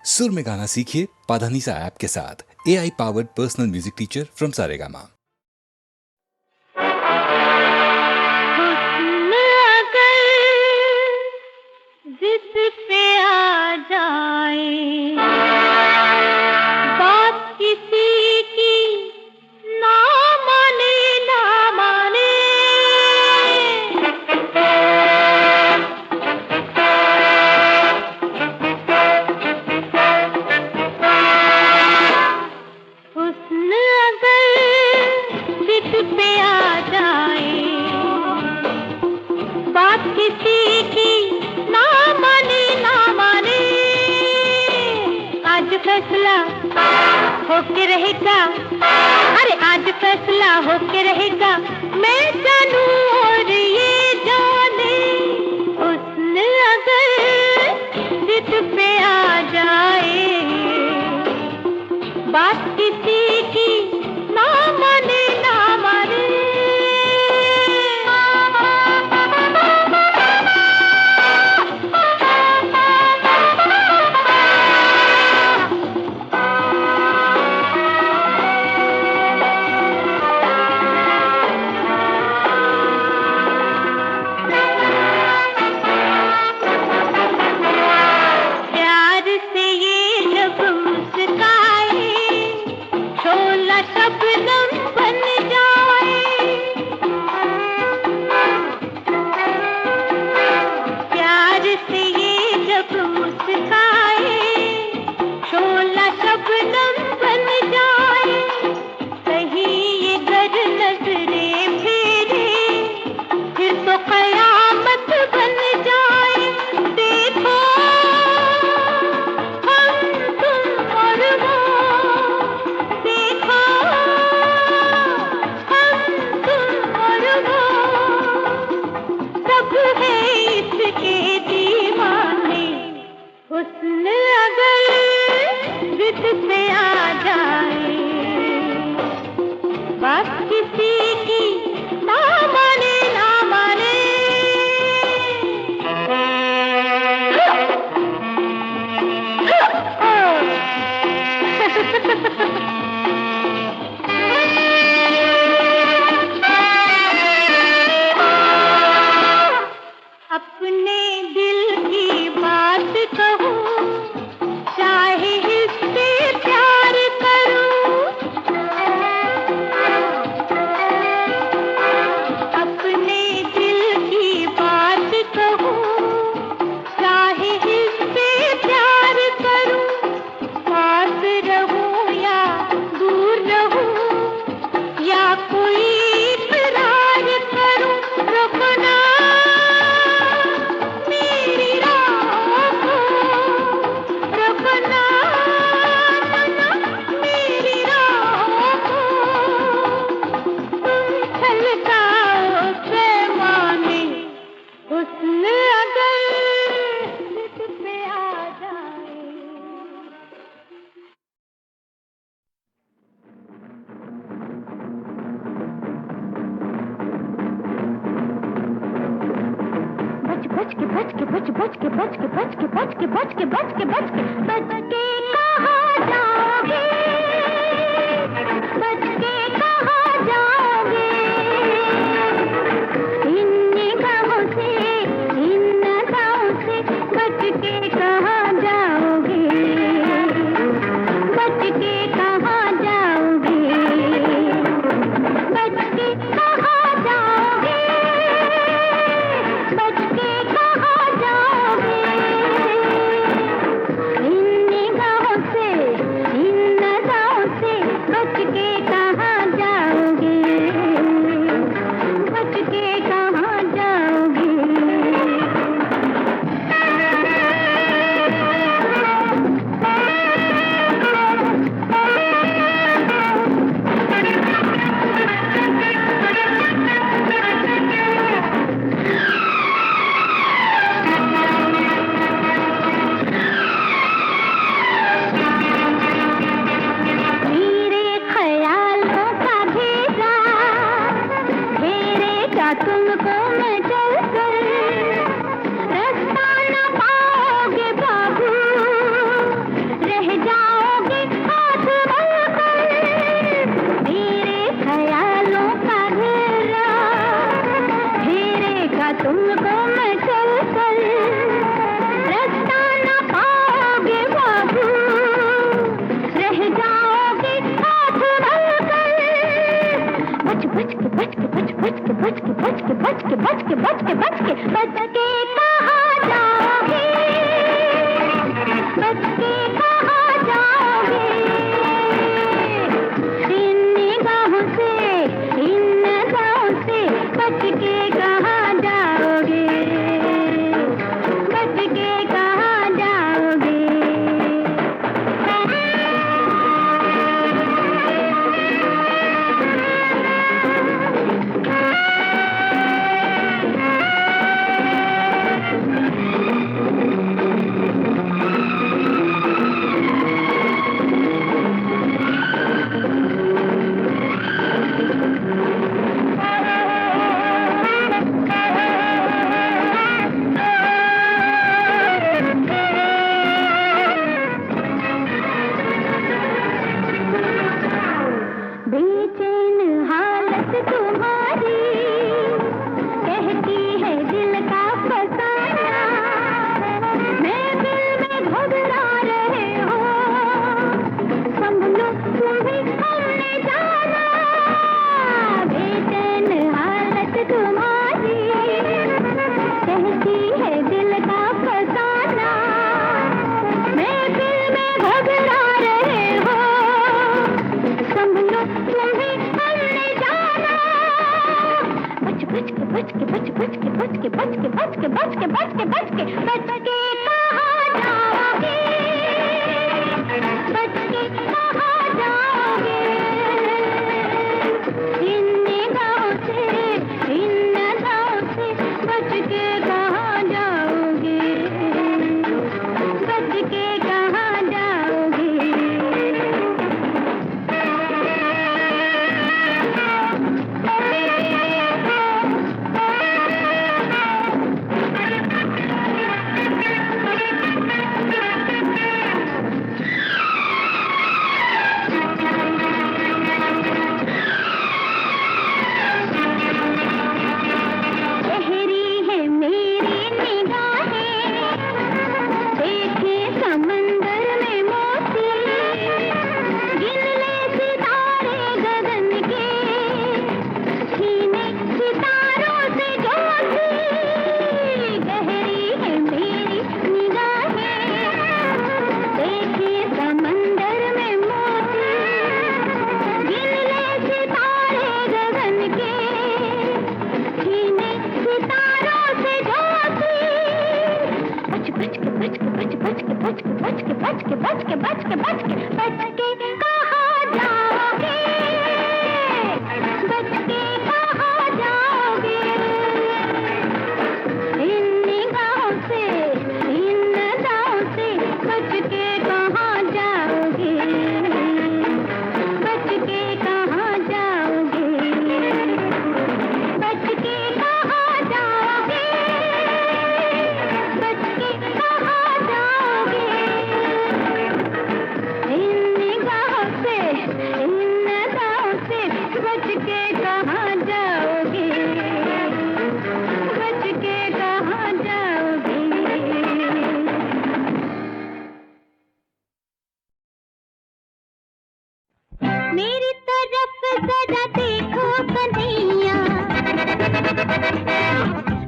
सुर में गाना सीखिए पाधानीसा ऐप के साथ। AI powered personal music teacher from Saregama. जिस पे आ जाए बात किसी की ना माने ना माने, हुस्न अगर जिस पे आ जाए बात किसी की ना माने ना माने, आज फैसला होके रहेगा, अरे आज फैसला होके रहेगा, मैं जानूं और ये जाने, हुस्न अगर जिद पे आ जाए बात किसी की ना माने ना माने। इन निगाहों बच के कहाँ जाओगे, बच के कहाँ जाओगे, इन निगाहों से, इन नज़रों से बच के कहाँ जाओगे, बच के कहाँ जाओगे। बेचैन हालत तुम्हारी कहती है दिल का फसाना, मैं दिल में घबरा रहे हो, संभलो तुम्हें हमने जाना। बेचैन हालत तुम्हारी कहती है दिल का फसाना, मैं दिल में घबरा रहे हो, संभलो तुम्हें हमने जाना। बच बच के बच के बच बच के बच के बच के बच के बच के बच के बच के बच के कहाँ जाओगे, बच के कहाँ जाओगे, इन निगाहों से, इन नज़रों से बच के कहाँ जाओगे, बच के कहाँ जाओगे। गहरी है मेरी निगाहें, देखे समंदर में मोती, गिन ले सितारे गगन के, छीने सितारों से ज्योति। गहरी है मेरी निगाहें, देखे समंदर में मोती, गिन ले सितारे गगन के, छीने सितारों से ज्योति। बच बच के बच के बच बच के बच के बच के बच के बच के बच के बच के बच के कहाँ जाओगे, बच के कहाँ जाओगे, इन निगाहों से, इन नज़रों से बच के कहाँ जाओगे, बच के कहाँ जाओगे, बच के कहाँ जाओगे, बच के कहाँ जाओगे, इन निगाहों से, इन नज़रों से बच के कहाँ जाओगे, बच के कहाँ जाओगे। मेरी तरफ जरा देखो कन्हैया,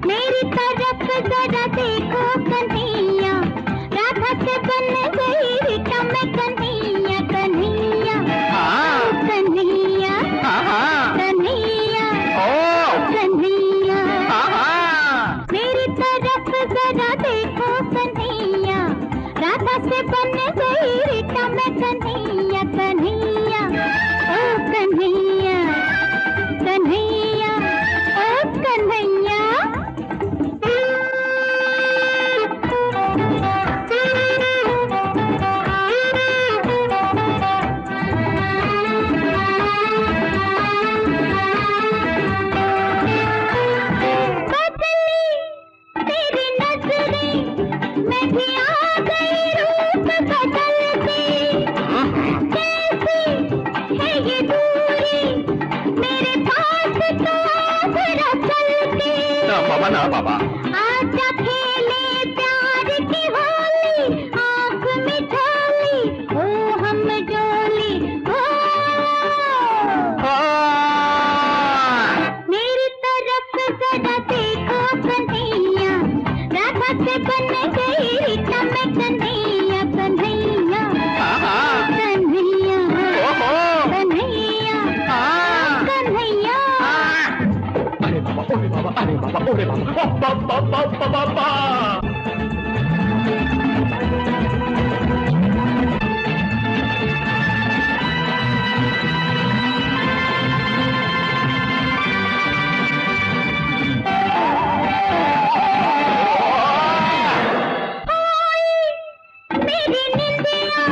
मेरी तरफ जरा देखो कन्हैया, राधा से बन गई रीता मैं कन्हैया, कन्हैया कन्हैया कन्हैया कन्हैया। मेरी तरफ जरा देखो कन्हैया, राधा से बन गई रीता मैं कन्हैया, कन्हैया ओ कन्हैया, कन्हैया ओ कन्हैया। तेरी नजरें मैं भी आ गई रूप बदल के, कैसी है ये दूरी मेरे पास तो जरा चल के। ना बाबा ना बाबा, आजा खेले प्यार की होली, आँख में झोली हो हम जोली हो। मेरी तरफ जरा देखो कन्हैया, अब्बा। मेरी निंदिया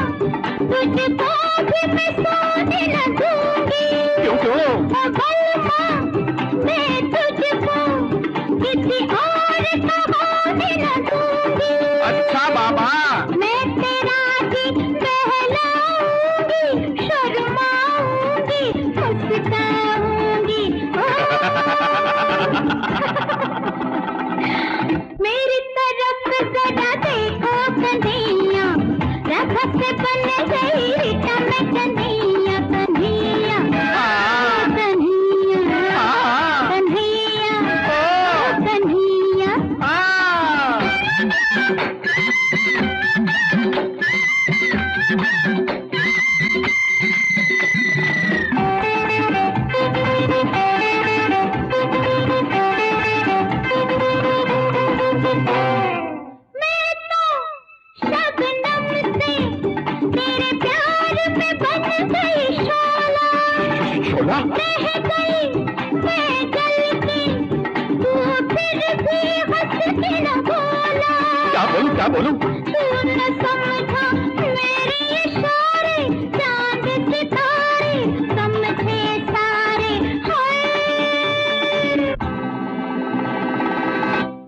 तुझको भी मैं सोने न दूंगी। क्यों क्यों? ओ बलमा, मैं तुझको किसी और का होने न दूंगी। अच्छा बाबा। मैं तेरा जी बहलाऊंगी, शर्माऊंगी, मुस्काऊंगी। मेरी तरफ जरा देखो कन्हैया, राधा से बन गई रीता मैं कन्हैया, कन्हैया, कन्हैया, कन्हैया, कन्हैया। मैं तो शबनम से तेरे प्यार में बन गई शोला, शोला? रह गई मैं जल के, तू फिर भी हंस के न बोला। क्या बोलूं? तू न समझा मेरे इशारे, चांद सितारे समझे सारे। हाय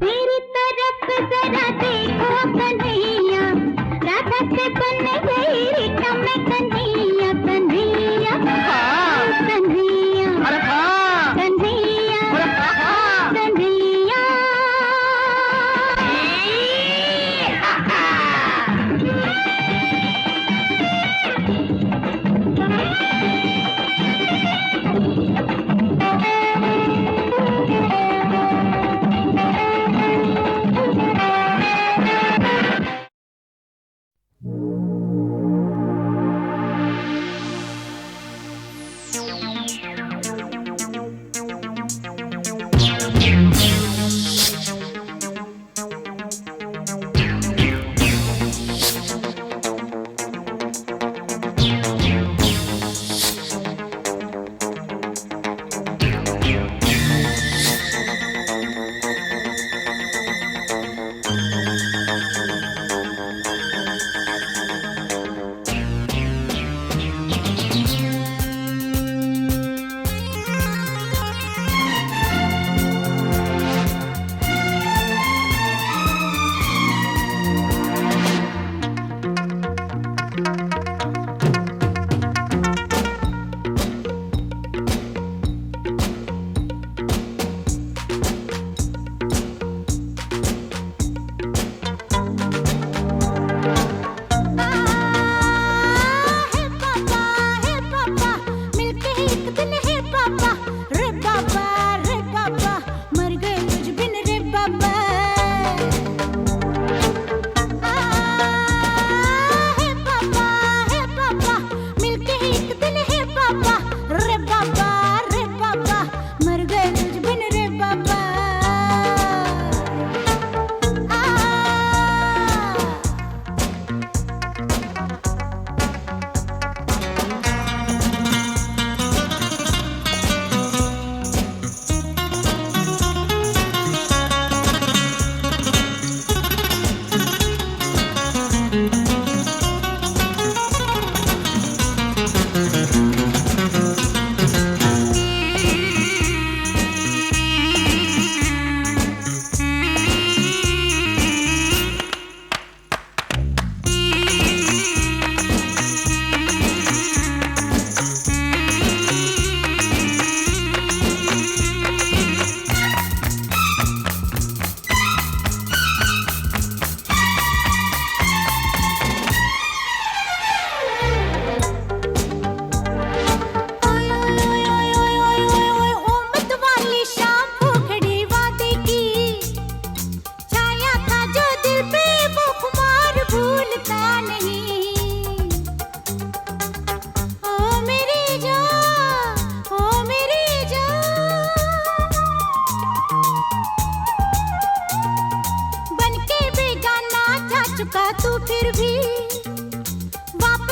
मेरी तरफ जरा देखो कन्हैया, राधा से बन गई रीता मैं कन्हैया, कन्हैया, कन्हैया, अरे हाँ। कन्हैया, अरे हाँ। कन्हैया।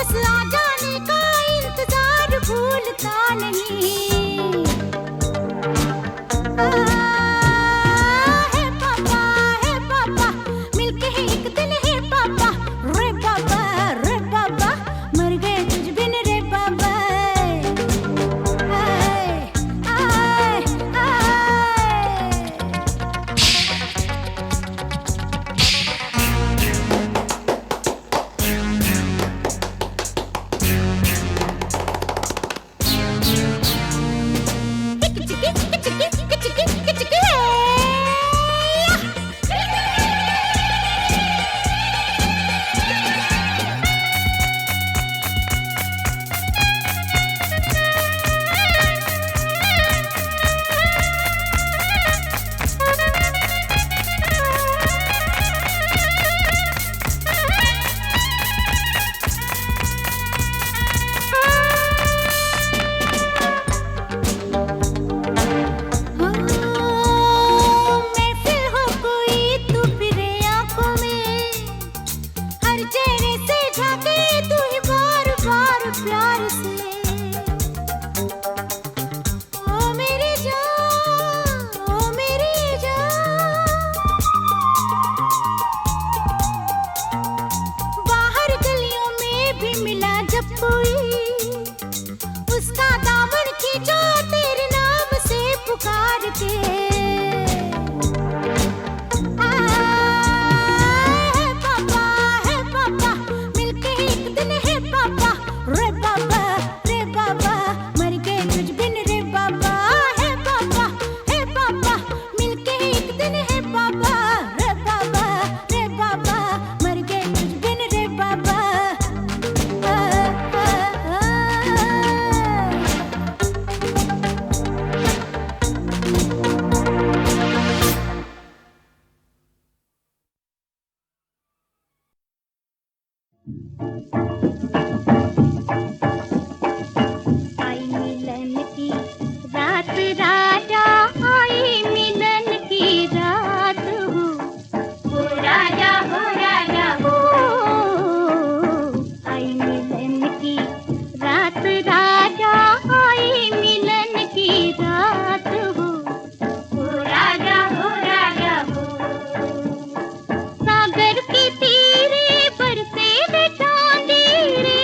बस आ जाने का इंतजार भूलता नहीं। है पापा मिलके ही एक दिन है पापा, रे पापा मर गए तुझ बिन रे पापा। आए, आए, आए। महफिल हो कोई तू फिरे आंखों में, हर चेहरे से झांके तू ही बार बार प्यार से। ओ मेरी जान, ओ मेरी जान। बाहर गलियों में भी मिला जब कोई, उसका दामन खींचा तेरे नाम से पुकार के। है पापा मिलके ही एक दिन है पापा, रे बाबा मर गए तुझ बिन रे बाबा। है पापा मिलके ही एक दिन है पापा, रे बाबा मर गए तुझ बिन रे बाबा। आई मिलन की रात राजा, आई मिलन की रात हो राजा हो। आई मिलन की रात राजा, आई मिलन की रात हो राजा हो। सागर के तीरे बरसे रे चांदी रे,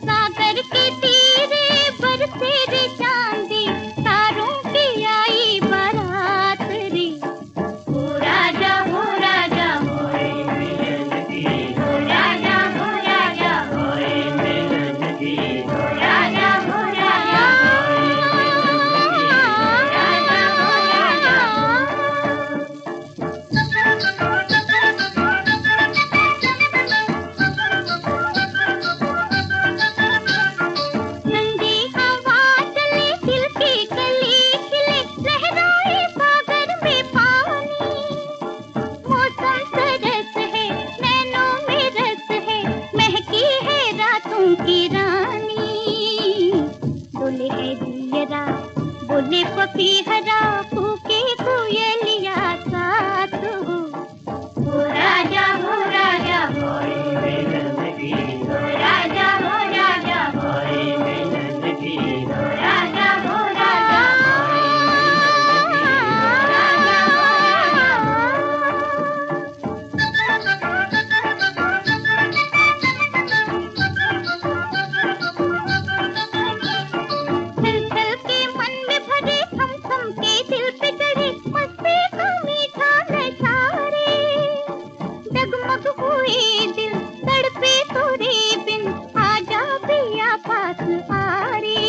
सागर के तीरे बरसे रे चांदी, तारों की आई बारात रे। हो राजा हो राजा हो, हो राजा हो राजा हो, हो राजा हो राजा नंदी हवा चले, खिलकी कली खिले, लहराए सागर में पानी। मौसम सरस है, नैनों में रस है, महकी है रातों की रानी। बोले है दियरा, बोले पपीहरा, फूके कोयलिया साथ हो राजा हो राजा हो, हो राजा हो राजा हो, हो राजा हो राजा छल छल के मन में भरे, थम थम के दिल पे चढ़े, मस्ती का मीठा नशा रे। डगमग हुए दिल तड़पे तोरे बिन, आजा पिया पास आ रे।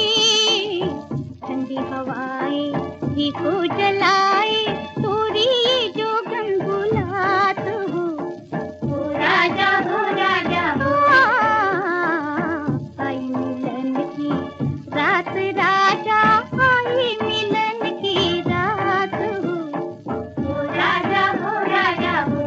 ठंडी हवाएं घी को जलाए, तोरी ये जो गनगुलात हो राजा हो राजा हो। आई मिलन की रात राजा, आई मिलन की रात हो राजा हो राजा हो।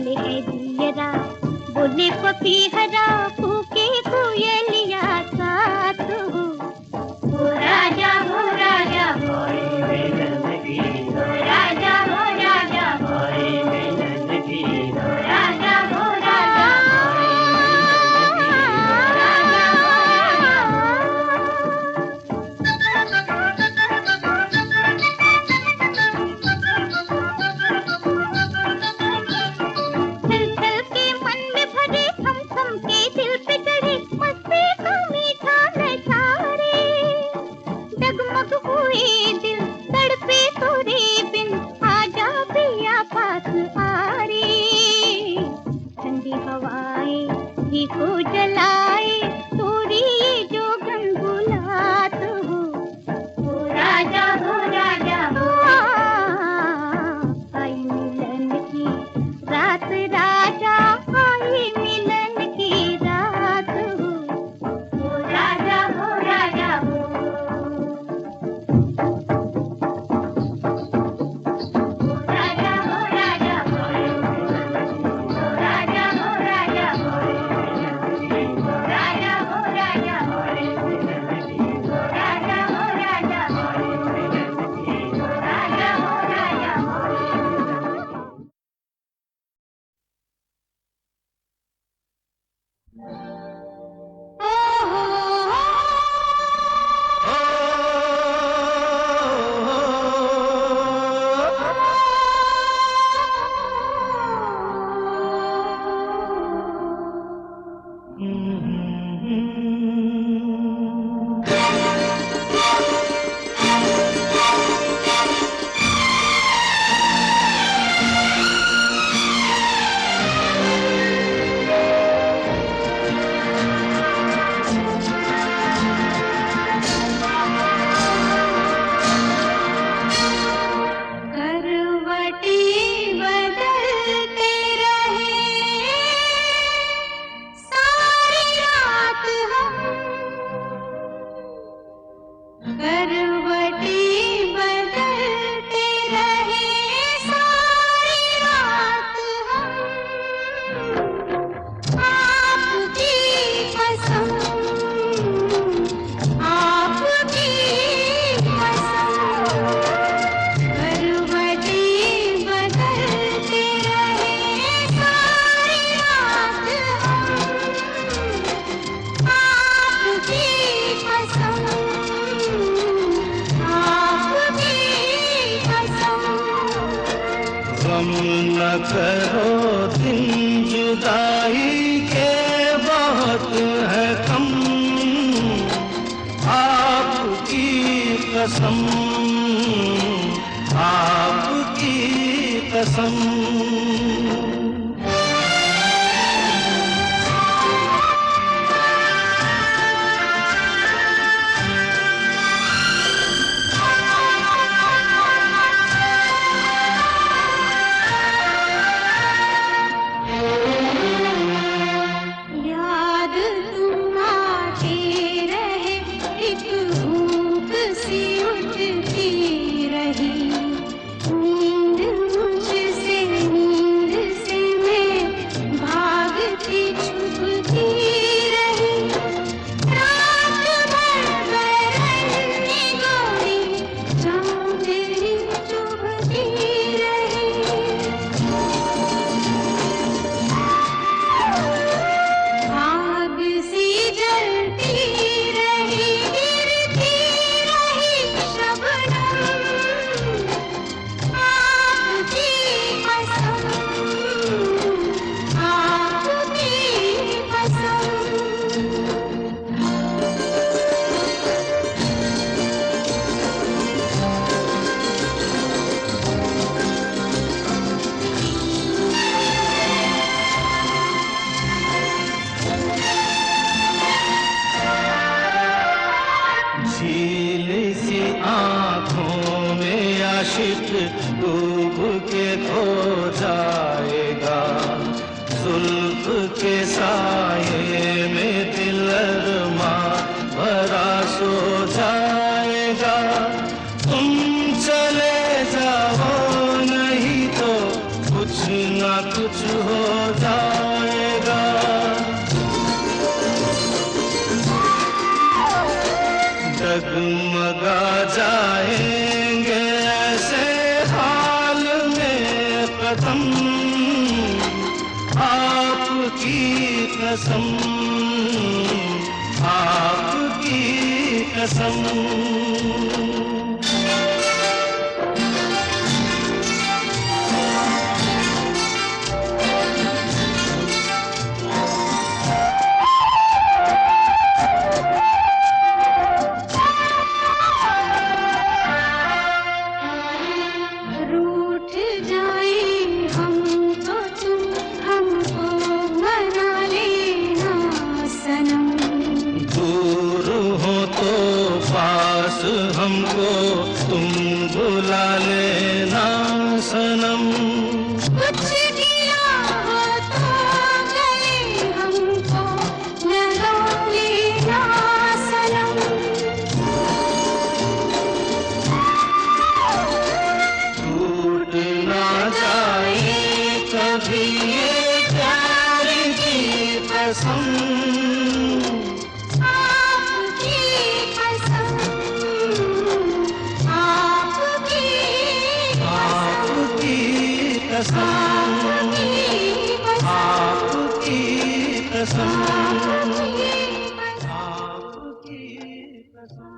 जले है दियरा, बोले पपीहरा, फूके कोयलिया साथ हो। ओ राजा हो राजा होए मिलन की, ओ राजा हो राजा होए मिलन की, ओ राजा हो राजा होए मिलन की, ओ राजा छल छल के मन में भरे, थम थम के दिल पे चढ़े, मस्ती का मीठा नशा रे। डगमग हुए दिल तड़पे तोरे बिन, आजा पिया पास आ रे। ठंडी हवाएं घी को जलाए, तोरी ये जो गनगुलात हो। ओ राजा हो राजा हो, आई मिलन की रात राजा, आई मिलन की रात हो। ओ राजा हो राजा हो, ओ राजा हो राजा हो, ओ राजा हो राजा हो, ओ राजा हो राजा हो, ओ राजा हो राजा हो, ओ राजा हो राजा हो। करवटें बदलते रहे सारी रात हम, करवटें बदलते रहे सारी रात हम। आपकी कसम, आपकी कसम, करवटें बदलते रहे सारी रात हम। आपकी कसम, आपकी कसम। गम न करो दिन जुदाई के बहुत है कम, आपकी कसम, आपकी कसम। याद तुम आते रहे, एक भूख सी उठती रही। नींद मुझसे, नींद से मैं भागती छुपती रही। रात भर बरसने गोरी, चांदनी चुभती रही। आग सी जलती रही, गिरती रही शबनम। आपकी कसम, आपकी कसम। झील सी आँखों में आशिक डूब के खो जाएगा, जुल्फ के साये में दिल अरमा भरा सो जाएगा। तुम चले जाओ नहीं तो कुछ ना कुछ हो आपकी कसम, आपकी कसम। रूठ जाए हम तो तुम हमको मना लेना सनम। दूर हो तो पास हमको तुम बुला लेना सनम। कुछ गिला हो तो गले हमको लगा लेना सनम। टूट ना जाए कभी ये प्यार की कसम, आपकी कसम, आपकी आपकी कसम, आपकी कसम, आपकी कसम।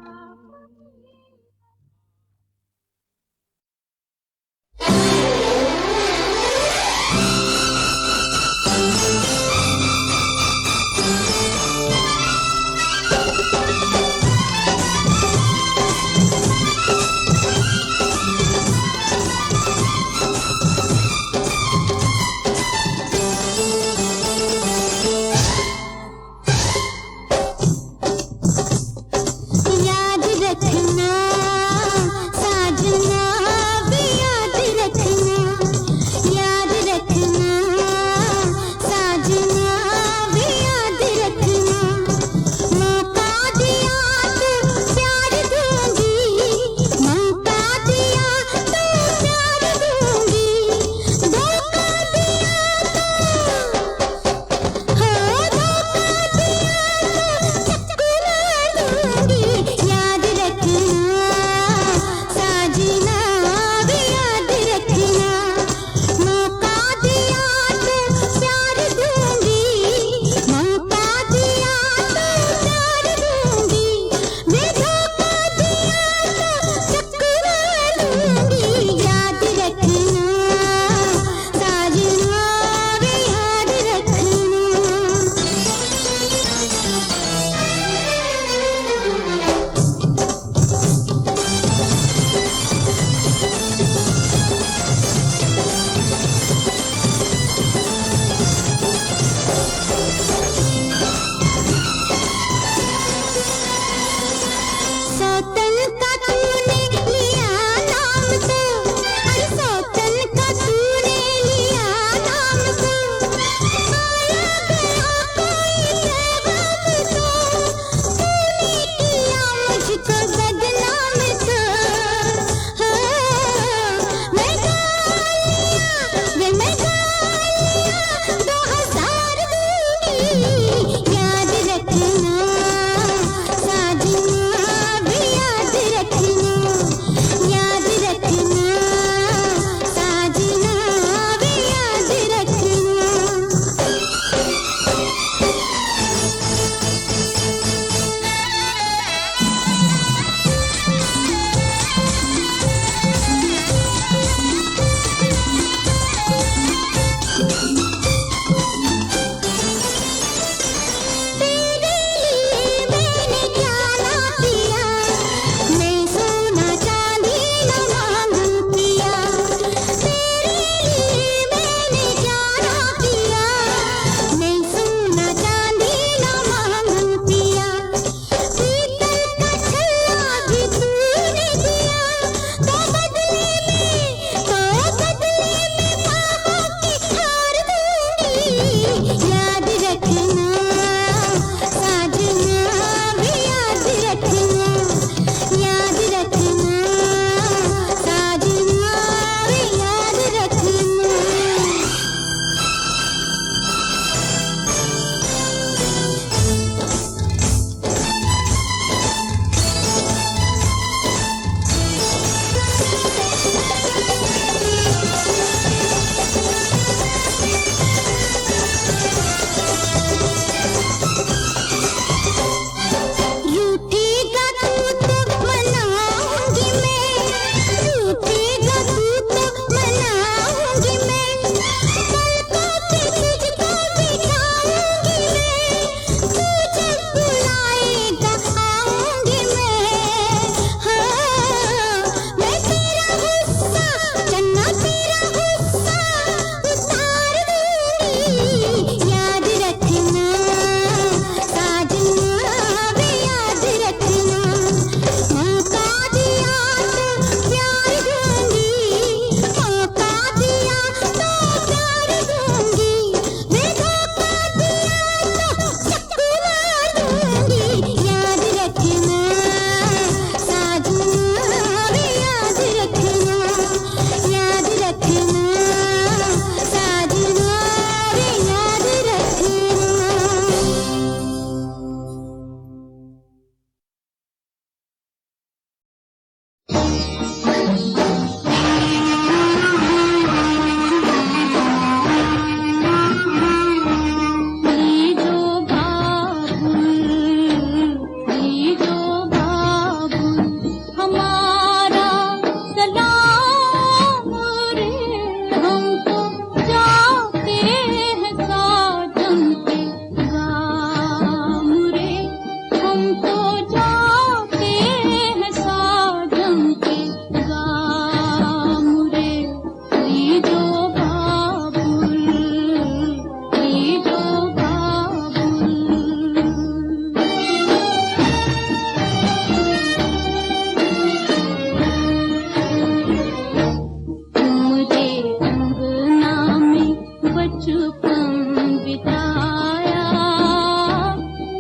बिताया,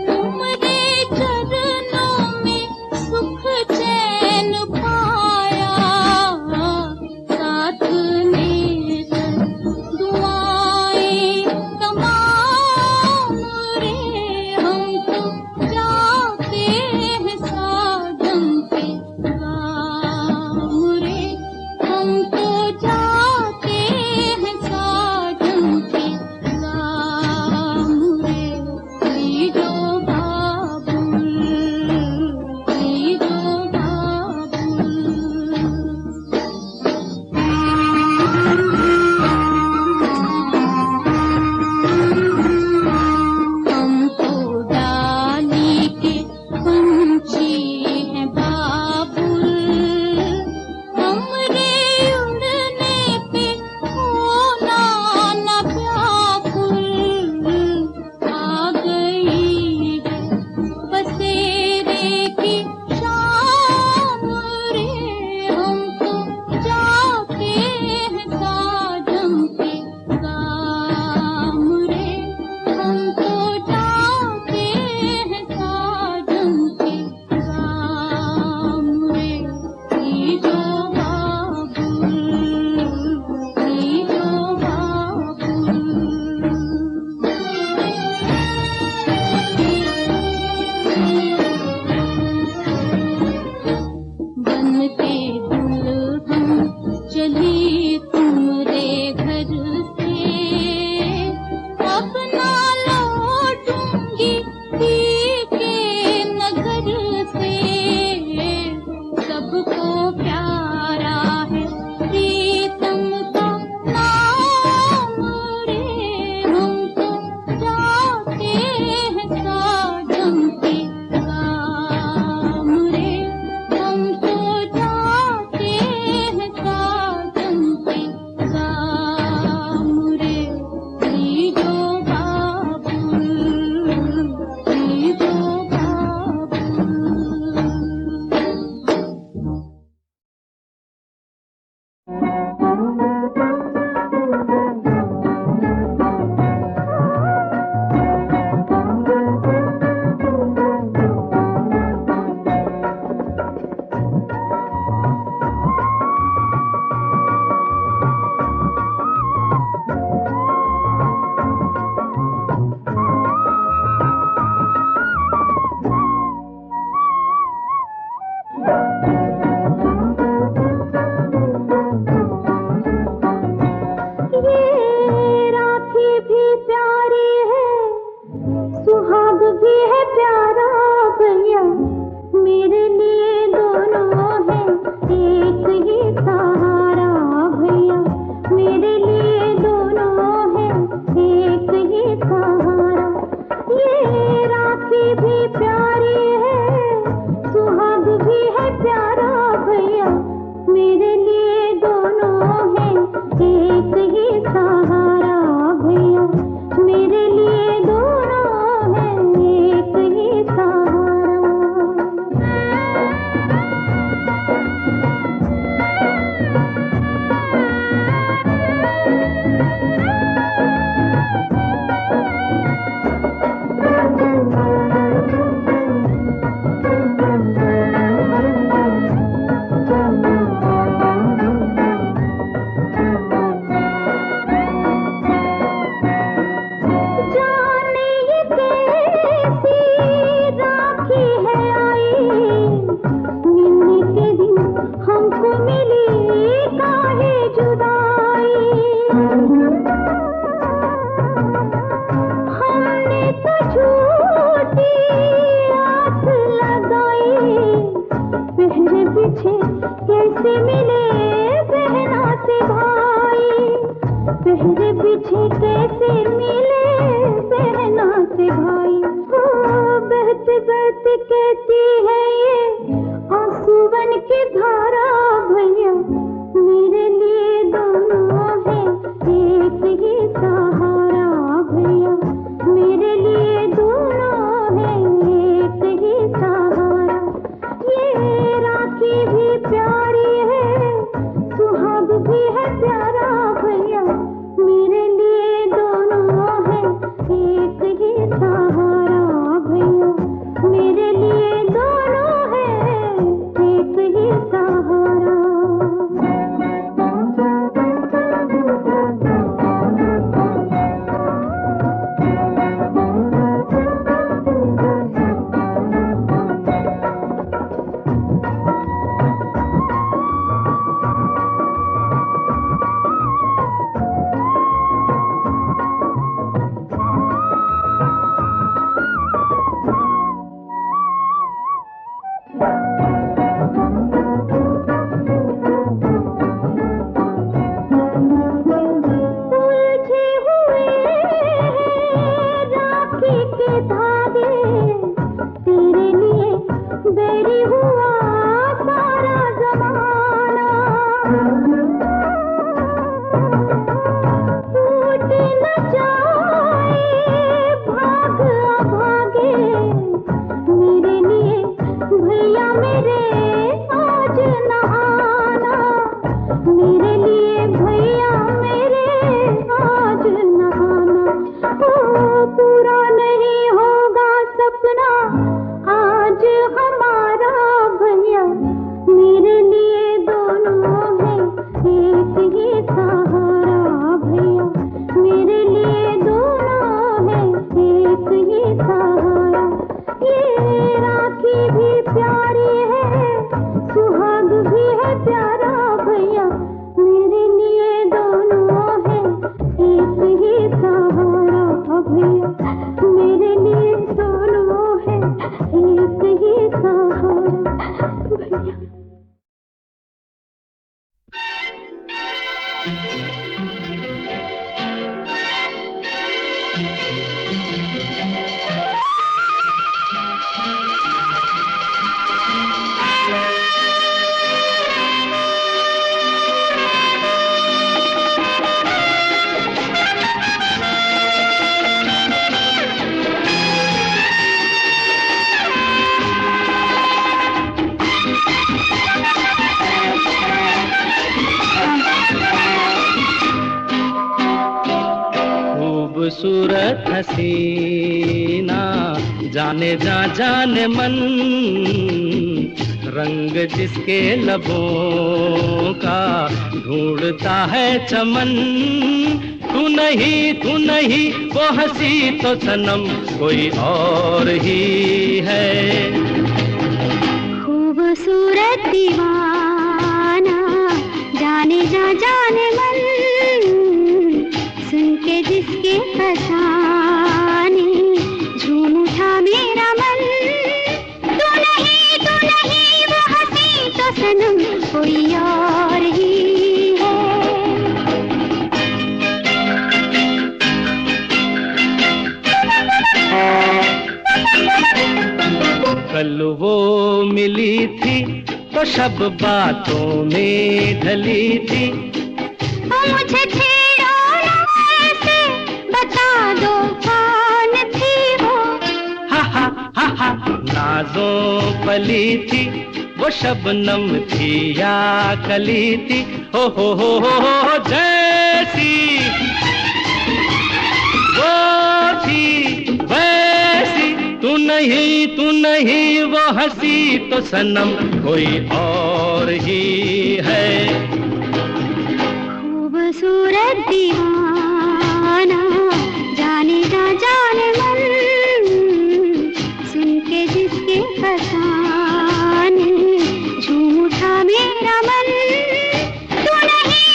तुम्हारे चरणों में सुख चैन पाया, साथ लेकर दुआएं तमाम रे, हम तो जाते हैं साजन के गाम रे, हम तो जाते हैं साजन के गाम रे। लीजो बाबुल, लीजो बाबुल। हम तो डाली के पंछी हैं बाबुल, हमरे उड़ने पे होना न व्याकुल। आ गई है बसेरे की शाम रे, हम तो जाते हैं साजन के गाम रे, हम तो जाते हैं साजन के गाम रे। लीजो बाबुल, लीजो बाबुल। बन के दुल्हन चली तुमरे घर से, अब ना लौटूंगी पी के नगर से। सबको प्यारा है प्रीतम का नाम रे, हम तो जाते हैं साजन के गाम रे, हम तो जाते हैं साजन के गाम रे। लीजो बाबुल, लीजो बाबुल। ये राखी भी प्यारी है, सुहाग भी है प्यारा भैया, मेरे लिए दोनों है एक ही सहारा भैया, मेरे लिए दोनों है एक ही सहारा। ये राखी भी प्यारी है, सुहाग भी है प्यारा भैया, मेरे लिए दोनों है एक ही सहारा भैया, मेरे लिए दोनों है एक ही सहारा। जाने ये कैसी राखी है आई, मिलने के दिन हमको मिली काहे जुदाई। हमने तो झूठी आस लगाई, पहले पीछे कैसे मिले बहना से भाई, पहले पीछे कैसे मिले बहना से भाई। ओ बहते बहते कहती है ये आंसू बन के धारा भैया, मेरे लिए दोनों है एक ही सहारा भैया, मेरे लिए दोनों है एक ही सहारा। ये राखी भी प्यारी है, सुहाग भी है प्यारा भैया, मेरे लिए दोनों है खूबसूरत हसीना जाने जा जाने मन, रंग जिसके लबों का ढूंढता है चमन। तू नहीं वो हंसी तो सनम कोई और ही है। खूबसूरत दीवाना जाने जा जाने मन, सुन के जिसके फसाने झूम उठा मेरा मन। तू नहीं वो हंसी तो सनम कोई और ही है। कल वो मिली थी तो सब बातों में ढली थी। मुझे छेड़ो ना ऐसे, बता दो कौन थी वो। हा नाजों पली थी वो शबनम थी या कली थी। हो जैसी वो थी वैसी। तू नहीं वो हंसी तो सनम कोई और ही है। खूबसूरत दीवाना जाने जा जाने मन, सुन के जिसके फसाने झूम उठा मेरा मन। तू नहीं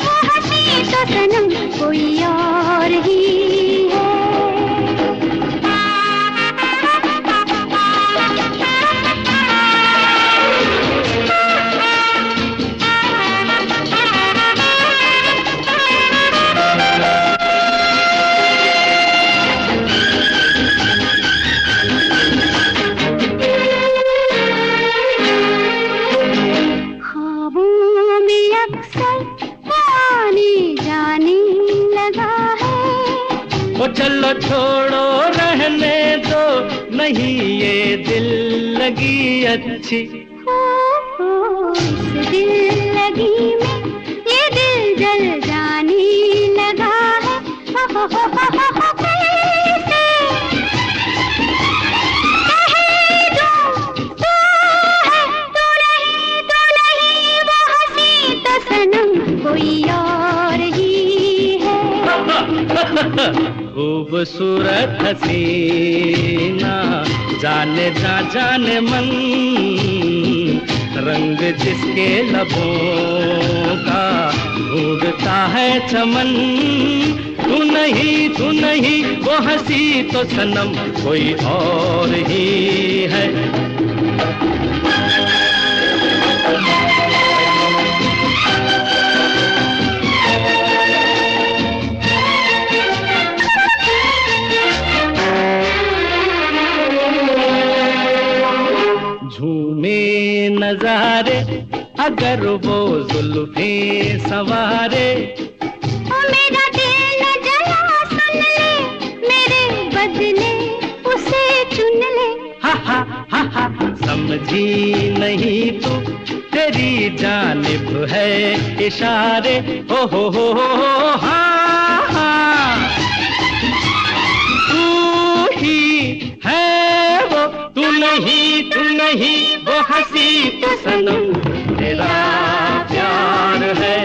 वो हंसी तो सनम कोई और ही है। चलो छोड़ो रहने दो, नहीं ये दिल लगी अच्छी। इस दिल लगी में ये दिल जल जाने लगा है। कैसे कह दूं तू है, तू नहीं वो हंसी तो सनम कोई और ही है। खूबसूरत हसीना जाने जा जाने मन, रंग जिसके लबों का ढूंढता है चमन। तू नहीं वो हंसी तो सनम कोई और ही है। झूमे नजारे अगर वो जुल्फे सवारे। मेरा दिल न जला सुन ले, मेरे बदले उसे चुन ले। हा समझी नहीं तू तेरी जानिब है इशारे। हो हा तू ही है वो। तू नहीं वो हंसी तो सनम तेरा प्यार है।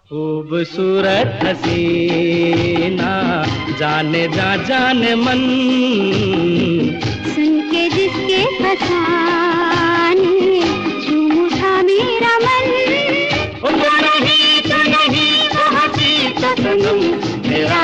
खूबसूरत हसीना जाने जा जाने मन, सुन के जिसके फसाने झूम उठा मेरा मन। तू नहीं वो हंसी तो सनम तेरा